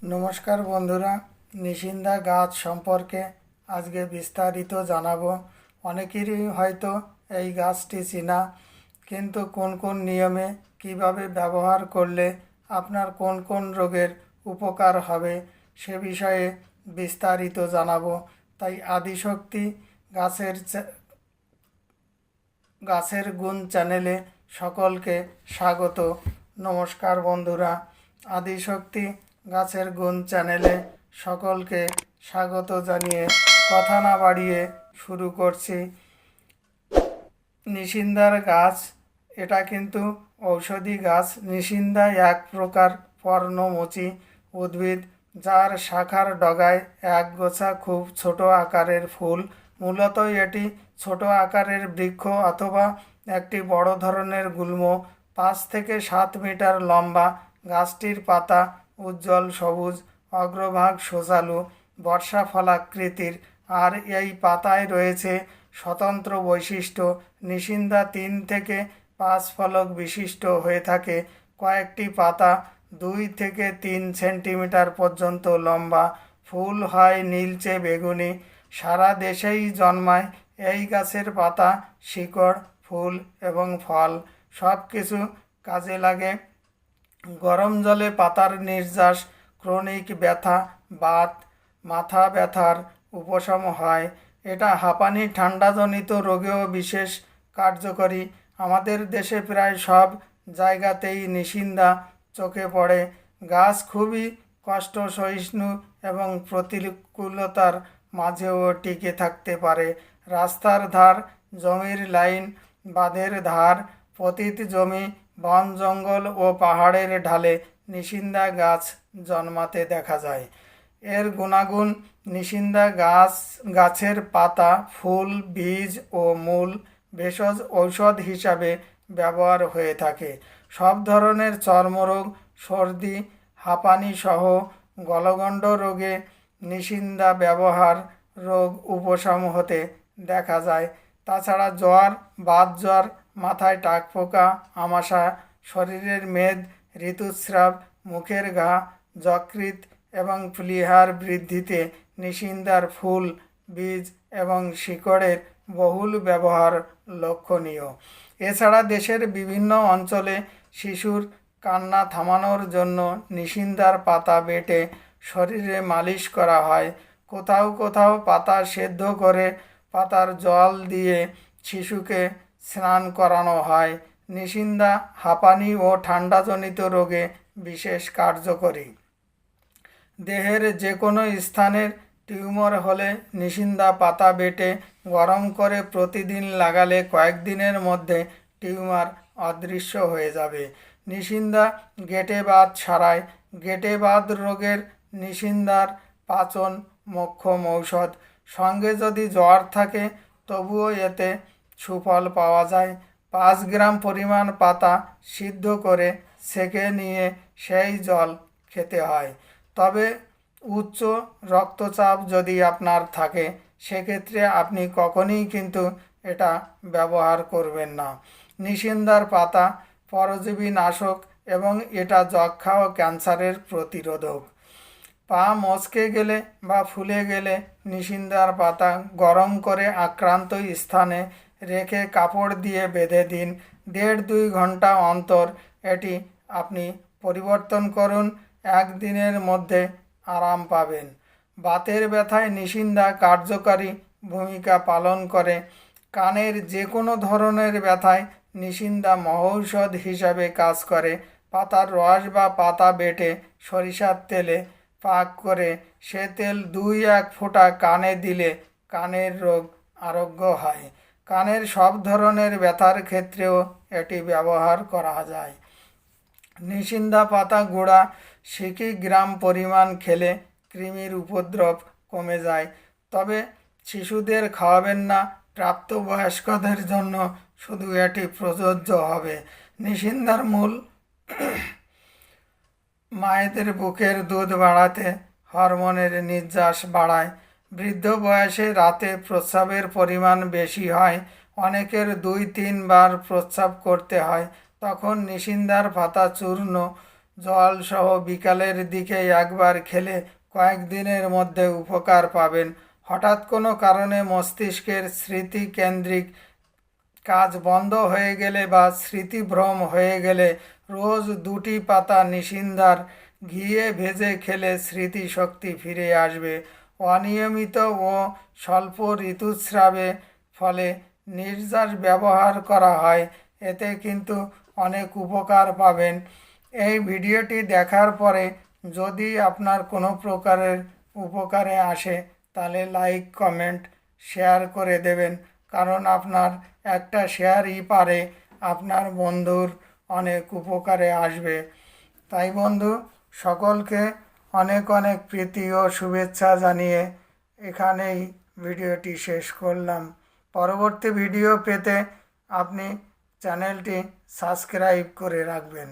নমস্কার বন্ধুরা, নিশিন্দা গাছ সম্পর্কে আজকে বিস্তারিত জানাবো। অনেকেরই হয়তো এই গাছটি চেনা, কিন্তু কোন কোন নিয়মে কিভাবে ব্যবহার করলে আপনার কোন কোন রোগের উপকার হবে সে বিষয়ে বিস্তারিত জানাবো। তাই আদিশক্তি গাছের গুণ চ্যানেলে সকলকে স্বাগত। নমস্কার বন্ধুরা, আদিশক্তি গাছের গুণ চ্যানেলে সকলকে স্বাগত জানিয়ে কথা না বাড়িয়ে শুরু করছি। নিশিন্দার গাছ, এটা কিন্তু ঔষধি গাছ। নিশিন্দা এক প্রকার পর্ণমোচী উদ্ভিদ, যার শাখার ডগায় একগোছা খুব ছোট আকারের ফুল। মূলত এটি ছোট আকারের বৃক্ষ অথবা একটি বড় ধরনের গুল্ম, 5 থেকে 7 মিটার লম্বা। গাছটির পাতা উজ্জ্বল সবুজ, অগ্রভাগ সোজালু, বর্ষা ফলাকৃতির, আর এই পাতায় রয়েছে স্বতন্ত্র বৈশিষ্ট্য। নিশিন্দা 3 থেকে 5 ফলক বিশিষ্ট হয়ে থাকে। কয়েকটি পাতা 2 থেকে 3 সেন্টিমিটার পর্যন্ত লম্বা। ফুল হয় নীলচে বেগুনি। সারা দেশেই জন্মায় এই গাছের পাতা, শিকড়, ফুল এবং ফল সব কিছু কাজে লাগে। গরম জলে পাতার নির্যাস ক্রনিক ব্যথা, বাত, মাথা ব্যথার উপশম হয়। এটা হাঁপানি ঠান্ডাজনিত রোগেও বিশেষ কার্যকরী। আমাদের দেশে প্রায় সব জায়গাতেই নিশিন্দা চোখে পড়ে। গাছ খুবই কষ্ট সহিষ্ণু এবং প্রতিকূলতার মাঝেও টিকে থাকতে পারে। রাস্তার ধার, জমির লাইন, বাঁধের ধার, পতিত জমি, বন জঙ্গল ও পাহাড়ের ঢালে নিশিন্দা গাছ জন্মাতে দেখা যায়। এর গুণাগুণ: নিশিন্দা গাছের পাতা, ফুল, বীজ ও মূল ভেষজ ঔষধ হিসাবে ব্যবহার হয়ে থাকে। সব ধরনের চর্মরোগ, সর্দি, হাঁপানি সহ গলগণ্ড রোগে নিশিন্দা ব্যবহার রোগ উপশম হতে দেখা যায়। তাছাড়া জ্বর, বাতজ্বর, মাথায় টাকপোকা, আমাশা, শরীরের মেদ, ঋতুস্রাব, মুখের ঘা, যকৃৎ এবং প্লীহার বৃদ্ধিতে নিশিন্দার ফুল, বীজ এবং শিকড়ের বহুল ব্যবহার লক্ষণীয়। এছাড়া দেশের বিভিন্ন অঞ্চলে শিশুর কান্না থামানোর জন্য নিশিন্দার পাতা বেটে শরীরে মালিশ করা হয়। কোথাও কোথাও পাতা সেদ্ধ করে পাতার জল দিয়ে শিশুকে স্নান করানো হয়। নিশিন্দা হাঁপানি ও ঠান্ডাজনিত রোগে বিশেষ কার্যকরী। দেহের যে কোনো স্থানের টিউমার হলে নিশিন্দা পাতা বেটে গরম করে প্রতিদিন লাগালে কয়েকদিনের মধ্যে টিউমার অদৃশ্য হয়ে যাবে। নিশিন্দা গেঁটে বাত সারায়। গেঁটে বাত রোগের নিশিন্দার পাচন মোক্ষম ঔষধ। সঙ্গে যদি জ্বর থাকে তবুও এতে সুফল পাওয়া যায়। 5 গ্রাম পরিমাণ পাতা সিদ্ধ করে ছেঁকে নিয়ে সেই জল খেতে হয়। তবে উচ্চ রক্তচাপ যদি আপনার থাকে সেক্ষেত্রে আপনি কখনই কিন্তু এটা ব্যবহার করবেন না। নিশিন্দার পাতা পরজীবী নাশক এবং এটা যক্ষ্মা ও ক্যান্সারের প্রতিরোধক। পা মচকে গেলে বা ফুলে গেলে নিশিন্দার পাতা গরম করে আক্রান্ত স্থানে রেখে কাপড় দিয়ে বেঁধে দিন। 1.5-2 ঘন্টা অন্তর এটি আপনি পরিবর্তন করুন। 1 দিনের মধ্যে আরাম পাবেন। বাতের ব্যথায় নিশিন্দা কার্যকারী ভূমিকা পালন করে। কানের যে কোনো ধরনের ব্যথায় নিশিন্দা মহৌষধ হিসাবে কাজ করে। পাতার রস বা পাতা বেটে সরিষার তেলে পাক করে সে তেল 2-1 ফোঁটা কানে দিলে কানের রোগ আরোগ্য হয়। কানের সব ধরনের ব্যথার ক্ষেত্রেও এটি ব্যবহার করা যায়। নিশিন্দা পাতা গুঁড়া 60 গ্রাম পরিমাণ খেলে কৃমির উপদ্রব কমে যায়। তবে শিশুদের খাওয়াবেন না, প্রাপ্তবয়স্কদের জন্য শুধু এটি প্রযোজ্য হবে। নিশিন্দার মূল মায়েদের বুকের দুধ বাড়াতে, হরমোনের নির্যাস বাড়ায়। বৃদ্ধ বয়সে রাতে প্রস্রাবের পরিমাণ বেশি হয়, অনেকের 2-3 বার প্রস্রাব করতে হয়, তখন নিশিন্দার পাতা চূর্ণ জল সহ বিকালের দিকে একবার খেলে কয়েকদিনের মধ্যে উপকার পাবেন। হঠাৎ কোনো কারণে মস্তিষ্কের স্মৃতিকেন্দ্রিক কাজ বন্ধ হয়ে গেলে বা স্মৃতিভ্রম হয়ে গেলে রোজ 2টি পাতা নিশিন্দার ঘিয়ে ভেজে খেলে স্মৃতিশক্তি ফিরে আসবে। অনিয়মিত ও স্বল্প ঋতুস্রাবে ফলে নির্যাস ব্যবহার করা হয়, এতে কিন্তু অনেক উপকার পাবেন। এই ভিডিওটি দেখার পরে যদি আপনার কোনো প্রকারের উপকারে আসে তাহলে লাইক কমেন্ট শেয়ার করে দেবেন, কারণ আপনার একটা শেয়ারই পারে আপনার বন্ধুর অনেক উপকারে আসবে। তাই বন্ধু, সকলকে অনেক অনেক প্রীতি ও শুভেচ্ছা জানিয়ে এখানেই ভিডিওটি শেষ করলাম। পরবর্তী ভিডিও পেতে আপনি চ্যানেলটি সাবস্ক্রাইব করে রাখবেন।